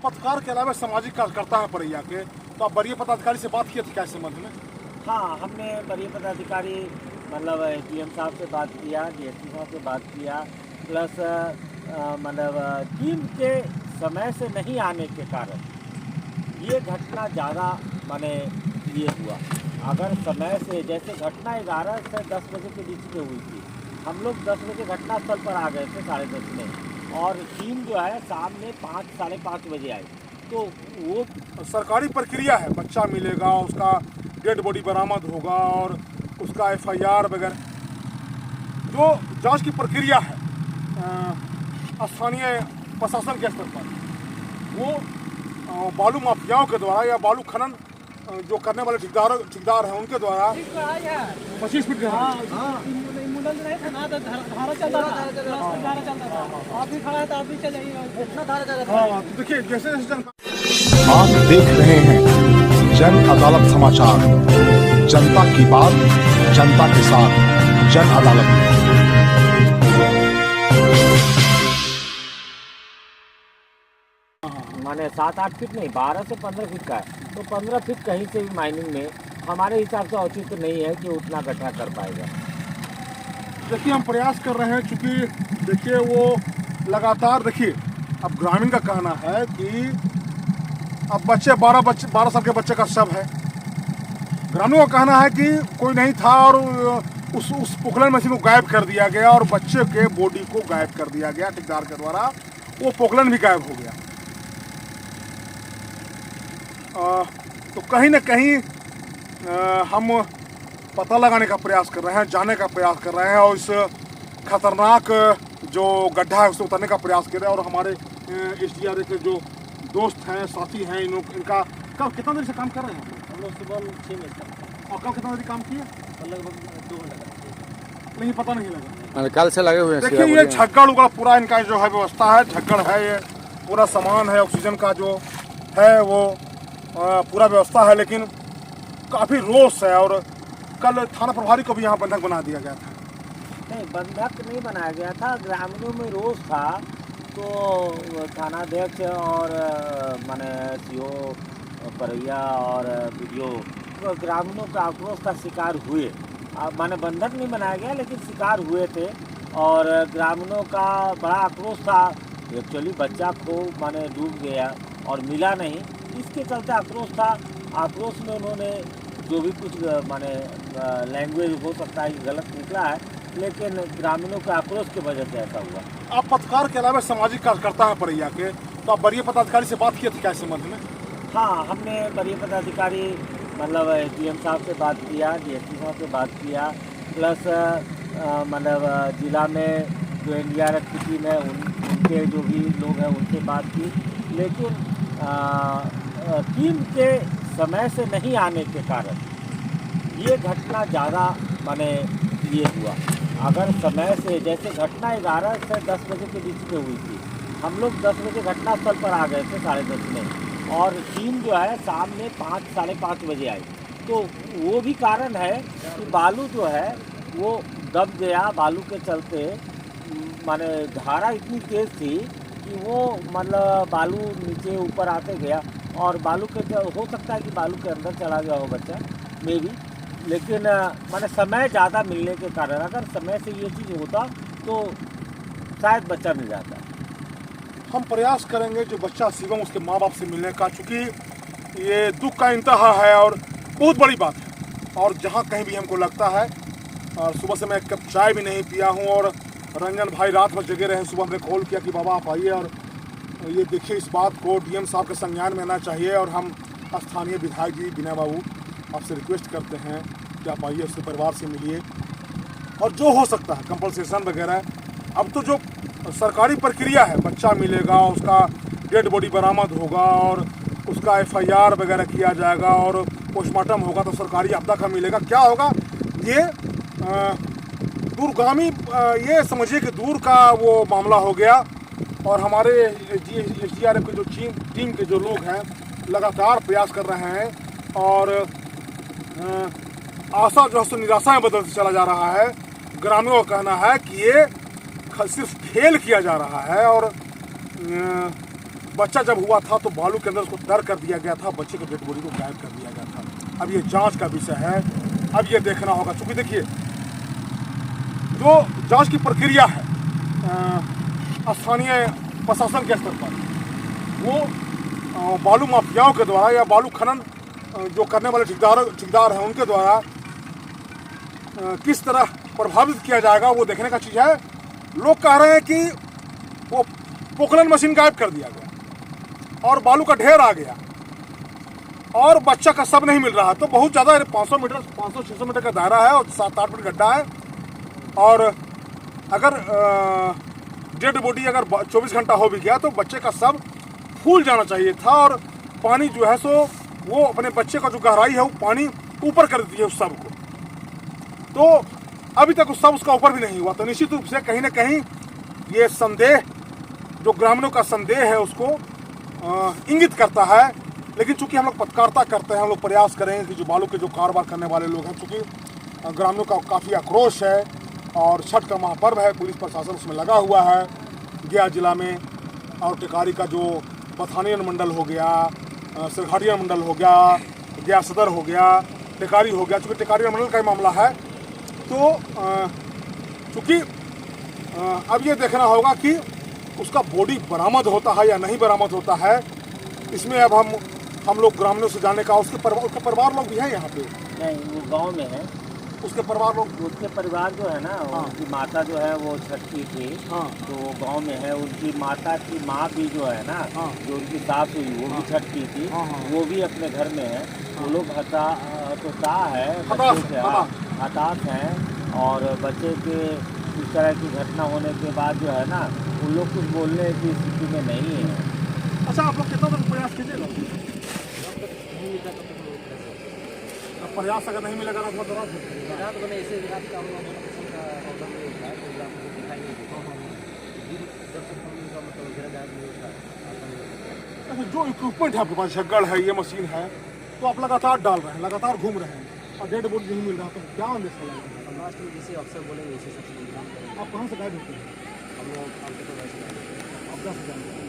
पत्रकार के अलावा सामाजिक कार्यकर्ता हैं परैया के, तो आप वरीय पदाधिकारी से बात किए थे क्या इस संबंध में? हाँ, हमने वरीय पदाधिकारी मतलब डीएम साहब से बात किया, डीएसपी साहब से बात किया, प्लस मतलब टीम के समय से नहीं आने के कारण ये घटना ज़्यादा माने ये हुआ। अगर समय से, जैसे घटना 11 से 10 बजे के बीच में हुई थी, हम लोग 10 बजे घटनास्थल पर आ गए थे 10:30 में, और टीम जो है सामने 5 साढ़े 5 बजे आई। तो वो सरकारी प्रक्रिया है, बच्चा मिलेगा, उसका डेड बॉडी बरामद होगा और उसका एफआईआर वगैरह जो जांच की प्रक्रिया है स्थानीय प्रशासन के स्तर पर, वो बालू माफियाओं के द्वारा या बालू खनन जो करने वाले ठेकेदार हैं उनके द्वारा 25 फीट देखिए जैसे आप देख रहे हैं जन अदालत समाचार, जनता की बात जनता के साथ, जन अदालत में। माने 7-8 फीट नहीं, 12 से 15 फीट का है, तो 15 फीट कहीं से भी माइनिंग में हमारे हिसाब से औचित्य तो नहीं है कि उतना गड्ढा कर पाएगा। देखिए हम प्रयास कर रहे हैं, चूँकि देखिए वो लगातार, देखिए अब ग्रामीण का कहना है कि अब 12 साल के बच्चे का शव है। ग्रामीणों का कहना है कि कोई नहीं था और उस पोखलन मशीन को गायब कर दिया गया और बच्चे के बॉडी को गायब कर दिया गया ठेकेदार के द्वारा, वो पोखलन भी गायब हो गया। तो कहीं ना कहीं हम पता लगाने का प्रयास कर रहे हैं, जानने का प्रयास कर रहे हैं और इस खतरनाक जो गड्ढा है उससे उतरने का प्रयास कर रहे हैं। और हमारे एसडीआर के जो दोस्त हैं, साथी हैं, इनका कब कितना देर से काम कर रहे हैं? हम लोग सुबह 6 बजे और कब कितना देर काम किए? लगभग 2 घंटे नहीं, पता नहीं लगा। कल से लगे हुए हैं। देखिए ये झग्गड़ उगड़ पूरा इनका जो है व्यवस्था है, झग्गड़ है, ये पूरा सामान है, ऑक्सीजन का जो है वो पूरा व्यवस्था है, लेकिन काफ़ी रोष है। और कल थाना प्रभारी को भी यहाँ बंधक बना दिया गया था। नहीं, बंधक नहीं बनाया गया था, ग्रामीणों में रोष था, तो थानाध्यक्ष और माने सीओ परैया और वीडियो तो ग्रामीणों का आक्रोश का शिकार हुए। माने बंधक नहीं बनाया गया लेकिन शिकार हुए थे और ग्रामीणों का बड़ा आक्रोश था। एक्चुअली बच्चा को माने डूब गया और मिला नहीं, इसके चलते आक्रोश था। आक्रोश में उन्होंने जो भी कुछ माने लैंग्वेज हो सकता है गलत निकला है, लेकिन ग्रामीणों के आक्रोश की वजह से ऐसा हुआ। आप पत्रकार के अलावा सामाजिक कार्यकर्ता हैं परैया के, तो आप वरीय पदाधिकारी से बात किए थे क्या इस संबंध में? हाँ, हमने वरीय पदाधिकारी मतलब डीएम साहब से बात किया, डीएसपी साहब से बात किया, प्लस मतलब जिला में जो एनडीआरएफ की टीम है उनके जो भी लोग हैं उनसे बात की, लेकिन टीम के समय से नहीं आने के कारण ये घटना ज़्यादा माने ये हुआ। अगर समय से, जैसे घटना 11 से 10 बजे के बीच में हुई थी, हम लोग 10 बजे घटनास्थल पर आ गए थे 10:30 में, और टीम जो है सामने 5 साढ़े 5 बजे आई। तो वो भी कारण है कि बालू जो है वो दब गया। बालू के चलते माने धारा इतनी तेज़ थी कि वो मतलब बालू नीचे ऊपर आते गया और बालू के हो सकता है कि बालू के अंदर चला गया हो बच्चा, मे बी, लेकिन माने समय ज़्यादा मिलने के कारण, अगर समय से ये चीज़ होता तो शायद बच्चा मिल जाता। हम प्रयास करेंगे जो बच्चा शिवम उसके माँ बाप से मिलने का, चूँकि ये दुख का इंतहा है और बहुत बड़ी बात है। और जहाँ कहीं भी हमको लगता है, और सुबह से मैं एक कप चाय भी नहीं पिया हूँ और रंजन भाई रात भर जगे रहे। सुबह हमने कॉल किया कि बाबा आप आइए और ये देखिए, इस बात को डीएम साहब के संज्ञान में आना चाहिए। और हम स्थानीय विधायक जी विनय बाबू आपसे रिक्वेस्ट करते हैं कि आप आइए, उसके परिवार से मिलिए और जो हो सकता है कंपनसेशन वगैरह। अब तो जो सरकारी प्रक्रिया है, बच्चा मिलेगा, उसका डेड बॉडी बरामद होगा और उसका एफआईआर वगैरह किया जाएगा और पोस्टमार्टम होगा, तो सरकारी आपदा का मिलेगा। क्या होगा ये दूरगामी, ये समझिए कि दूर का वो मामला हो गया। और हमारे एसडीआरएफ के जो टीम के जो लोग हैं लगातार प्रयास कर रहे हैं और आशा जो है निराशा में बदलते चला जा रहा है। ग्रामीणों का कहना है कि ये सिर्फ खेल किया जा रहा है और बच्चा जब हुआ था तो बालू के अंदर उसको दर कर दिया गया था, बच्चे की डेड बॉडी को गायब कर दिया गया था। अब ये जांच का विषय है, अब ये देखना होगा। चूंकि देखिए जो जांच की प्रक्रिया है स्थानीय प्रशासन के स्तर पर, वो बालू माफियाओं के द्वारा या बालू खनन जो करने वाले ठेकेदार हैं उनके द्वारा किस तरह प्रभावित किया जाएगा वो देखने का चीज़ है। लोग कह रहे हैं कि वो पोखलन मशीन गायब कर दिया गया और बालू का ढेर आ गया और बच्चा का शव नहीं मिल रहा। तो बहुत ज़्यादा 500-600 मीटर का दायरा है और 7-8 फीट गड्ढा है। और अगर डेड बॉडी अगर 24 घंटा हो भी गया तो बच्चे का शव फूल जाना चाहिए था और पानी जो है सो वो अपने बच्चे का जो गहराई है वो पानी ऊपर कर देती है उस शव को। तो अभी तक उस शव उसका ऊपर भी नहीं हुआ। तो निश्चित रूप से कहीं ना कहीं ये संदेह, जो ग्रामीणों का संदेह है, उसको इंगित करता है। लेकिन चूंकि हम लोग पत्रकारिता करते हैं, हम लोग प्रयास करेंगे कि जो बालू के जो कारोबार करने वाले लोग हैं, चूँकि ग्रामीणों का काफ़ी आक्रोश है और छठ का महापर्व है, पुलिस प्रशासन उसमें लगा हुआ है। गया जिला में और टिकारी का जो पथानियन मंडल हो गया, सिरघाटिया मंडल हो गया, गया सदर हो गया, टिकारी हो गया, चूँकि टिकारी मंडल का ही मामला है। तो चूँकि अब ये देखना होगा कि उसका बॉडी बरामद होता है या नहीं बरामद होता है। इसमें अब हम लोग ग्रामीणों से जानने का, उसके परिवार लोग भी हैं यहाँ पे? नहीं, वो गांव में है। उसके परिवार लोग, उसके परिवार जो है ना, हाँ। उनकी माता जो है वो छठ की थी, हाँ। तो वो गांव में है। उनकी माता की माँ भी जो है ना, हाँ। जो उनकी सास हुई वो भी छठ की थी, हाँ, हाँ। वो भी अपने घर में है। वो लोग हताश हैं और बच्चे के इस तरह की घटना होने के बाद जो है ना, उन लोग कुछ बोलने की स्थिति में नहीं है। अच्छा, आप लोग कितना तक प्रयास कीजिएगा? प्रयास अगर नहीं मिलेगा तो रात जो इक्विपमेंट है आपके पास, छग्गड़ है, ये मशीन है, तो आप लगातार डाल रहे हैं, लगातार घूम रहे हैं और डेड बॉडी नहीं मिल रहा, तो क्या आदेश लगेगा? लास्ट में जैसे अफसर बोलेंगे इसी सबसे इंतजाम करेंगे। आप कहाँ से गाइड होते हैं? हम लोग आपके तो वैसे आप कहाँ से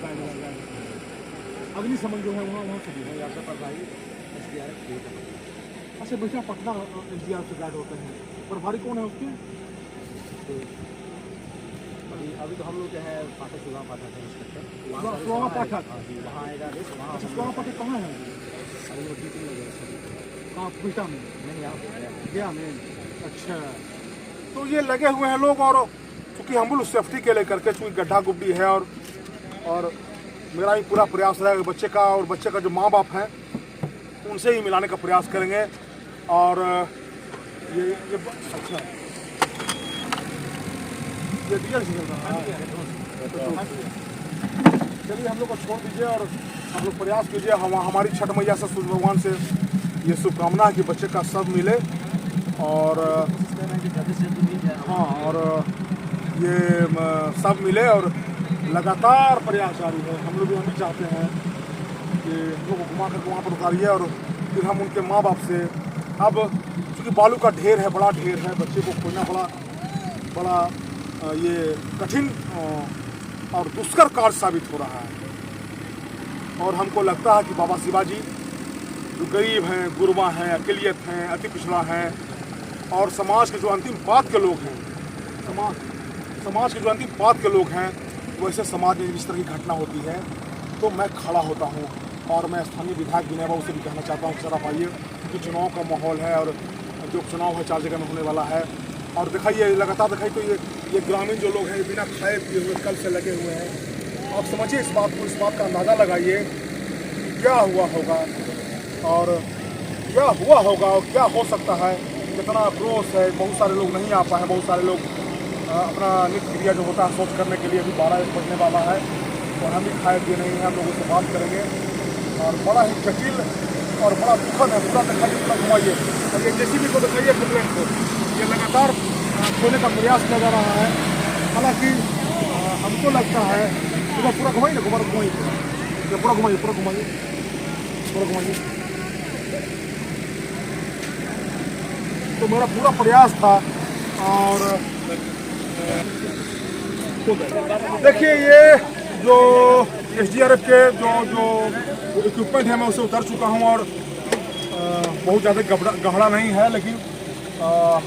गाइड अग्निशमन जो है वहाँ से भी है? आपके पास भाई SDRF ठीक है। अच्छा, बेटा पटना SDR से गाइड होते हैं, प्रभारी कौन है उसके? अभी तो हम लोग जो है पाठक सुबह पाठक है इंस्पेक्टर सुबह पाठक। हाँ जी, वहाँ आएगा लिस्ट, वहाँ अच्छा, सुबह पाठक कहाँ है? अभी वो ड्यूटी में लगेगा सर। कहाँ, पीटा में? नहीं, यहाँ पे गया में। अच्छा, तो ये लगे हुए हैं लोग। और चूँकि हम लोग सेफ्टी के लेकर के, चूँकि गड्ढा गुड्डी है और मेरा ही पूरा प्रयास रहेगा बच्चे का, और बच्चे का जो माँ बाप हैं उनसे ही मिलाने का प्रयास करेंगे। और ये अच्छा, ये डीजल से चल रहा है। चलिए, हम लोग को छोड़ दीजिए और हम लोग प्रयास कीजिए। हमारी छठ मैया से, सूर्य भगवान से ये शुभकामना है कि बच्चे का सब मिले। और हाँ, और ये सब मिले और लगातार प्रयास जारी है। हम लोग भी चाहते हैं कि हम लोग को घुमा करके वहाँ पर उतारिए और फिर हम उनके माँ बाप से, अब चूँकि बालू का ढेर है, बड़ा ढेर है, बच्चे को खोजना बड़ा ये कठिन और दुष्कर कार्य साबित हो रहा है। और हमको लगता है कि बाबा शिवाजी जो गरीब हैं, गुरबा हैं, अकेलियत हैं, अति पिछड़ा हैं और समाज के जो अंतिम पात के लोग हैं, समाज के जो अंतिम पात के लोग हैं, वैसे समाज में इस तरह की घटना होती है तो मैं खड़ा होता हूँ। और मैं स्थानीय विधायक विनय बाबू से भी कहना चाहता हूँ कि सर आप आइए, क्योंकि चुनाव का माहौल है और जो चुनाव है 4 जगह में होने वाला है। और दिखाइए, लगातार दिखाइए, तो ये ग्रामीण जो लोग हैं बिना खाए पिए हुए कल से लगे हुए हैं। आप समझिए इस बात को, इस बात का अंदाज़ा लगाइए क्या हुआ होगा और क्या हो सकता है, कितना आक्रोश है। बहुत सारे लोग नहीं आ पाए हैं, बहुत सारे लोग अपना नित्य क्रिया जो होता है सोच करने के लिए अभी 12 बजने वाला है और हम भी खाए पिए नहीं हैं। हम लोगों से बात करेंगे और बड़ा ही जटिल और बड़ा दुखद है। पूरा दिखाइए, पूरा घुमाइए और ये JCB को दिखाइए, कंप्लेंट को। ये लगातार खोने का प्रयास किया जा रहा है। हालांकि हमको लगता है पूरा घुमाइए ना, पूरा घुमाइए। तो मेरा पूरा प्रयास था। और देखिए, ये जो SDRF के जो इक्विपमेंट है मैं उसे उतर चुका हूँ और बहुत ज़्यादा गहरा नहीं है, लेकिन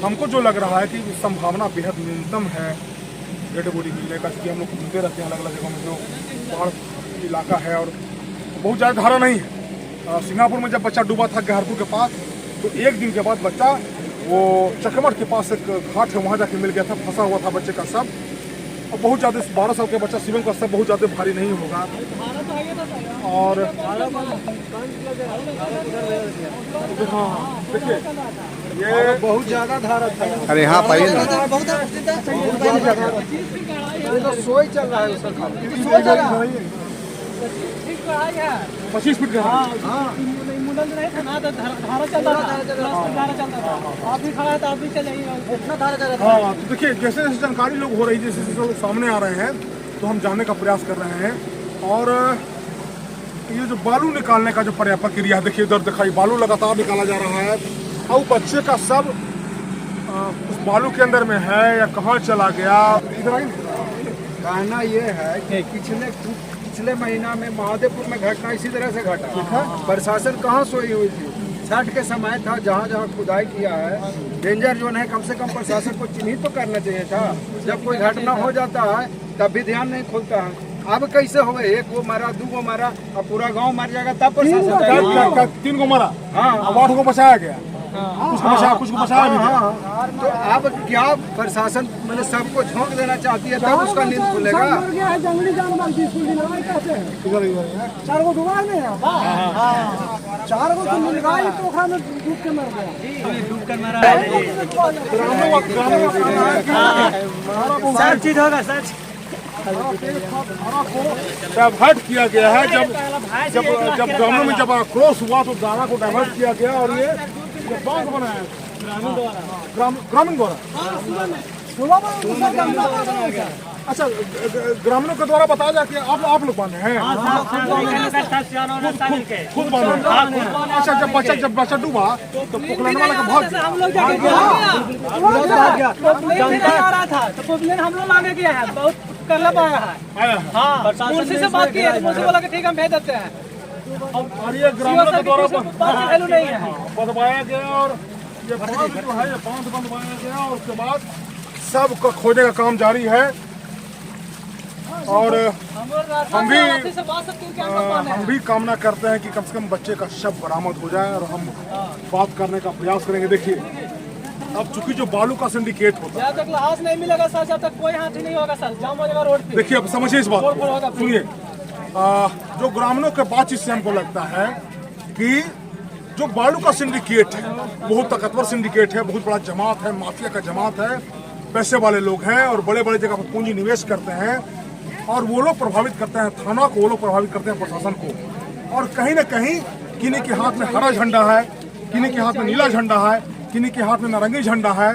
हमको जो लग रहा है कि संभावना बेहद न्यूनतम है डेड बॉडी मिलने का, क्योंकि हम लोग घूमते रहते हैं अलग अलग जगहों में जो पहाड़ इलाका है और बहुत ज़्यादा गहरा नहीं है। सिंगापुर में जब बच्चा डूबा था गहरपुर के पास, तो एक दिन के बाद बच्चा वो चकमठ के पास एक घाट है वहाँ जाके मिल गया था, फंसा हुआ था बच्चे का शव। और बहुत ज़्यादा 12 साल के बच्चा शिवम का शव बहुत ज़्यादा भारी नहीं होगा। और हाँ देखिए ये बहुत ज्यादा धारा था। अरे हाँ पाइए ना। तो सोई चल रहा है उसका। 25 फीट का हाँ। तो देखिए जैसे जैसे जानकारी लोग हो रही है, जैसे जैसे लोग सामने आ रहे हैं तो हम जानने का प्रयास कर रहे हैं। और ये जो बालू निकालने का जो प्रक्रिया है, देखिए इधर दिखाई बालू लगातार निकाला जा रहा है और बच्चे का सब उस बालू के अंदर में है या कहाँ चला गया। इधर आई कहना ये है कि पिछले महीना में महादेवपुर में घटना इसी तरह से घटा। प्रशासन कहाँ सोई हुई थी? छठ के समय था, जहाँ जहाँ खुदाई किया है डेंजर जोन है, कम से कम प्रशासन को चिन्हित तो करना चाहिए था। जब कोई घटना हो जाता है तब भी ध्यान नहीं खुलता है। अब कैसे हो गए, एक को मारा, 2 को मारा, अब पूरा गांव मर जाएगा तब प्रशासन 3 को मारा, हाँ 8 को बचाया गया, कुछ को बचाया भी गया। तो अब क्या प्रशासन मतलब सबको झोंक देना चाहती है तब उसका नींद खुलेगा। जंगली जानवर इधर है 4 को डुबा में 4 को तो मिल गया, पोखरा में डूब के मर गया। सब चीज होगा सच। डाइवर्ट किया गया है। जब ग्रामीणों में जब क्रॉस हुआ तो दाना को डाइवर्ट किया गया और ये बांध बनाया ग्रामीण द्वारा। अच्छा ग्रामीणों के द्वारा बताया जाए कि आप लोग बांधे हैं खुद बांधे। अच्छा जब बच्चा डूबा तो पोखलाने वाला का भाग हम लोग आ रहा था तो पोखलाने हम लोग आगे गया है, बहुत करना पाया है। हाँ मुंशी से बात की है तो मुंशी बोला कि ठीक हम भेज देते हैं। और ये ग्रामीणों के द्वारा वैल्यू नहीं है, बंधवाया गया और ये बांध जो है ये बांध बंधवाया गया और उसके बाद सब का खोजने का काम जारी है। और हम भी कामना करते हैं कि कम से कम बच्चे का शव बरामद हो जाए और हम बात करने का प्रयास करेंगे। देखिए अब चूंकि जो बालू का सिंडिकेट होता है, जब तक लाश नहीं मिलेगा सर, जब तक कोई हाथ नहीं होगा सर, जाम हो जाएगा रोड पे। देखिए अब समझिए इस बात को, सुनिए जो ग्रामीणों के बातचीत से हमको लगता है कि जो बालू का सिंडिकेट है बहुत ताकतवर सिंडिकेट है, बहुत बड़ा जमात है, माफिया का जमात है, पैसे वाले लोग हैं और बड़े बड़े जगह पर पूंजी निवेश करते हैं और वो लोग प्रभावित करते हैं थाना को, वो लोग प्रभावित करते हैं प्रशासन को। और कहीं ना कहीं किन्हीं के हाथ में हरा झंडा है, किन्हीं के हाथ में नीला झंडा है, किन्हीं के हाथ में नारंगी झंडा है।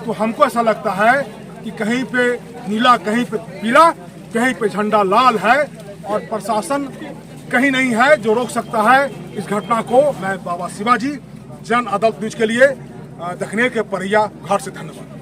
तो हमको ऐसा लगता है कि कहीं पे नीला, कहीं पे पीला, कहीं पे झंडा लाल है और प्रशासन कहीं नहीं है जो रोक सकता है इस घटना को। मैं बाबा शिवाजी, जन अदालत न्यूज के लिए दखनेर के परिया घाट से धन्यवाद।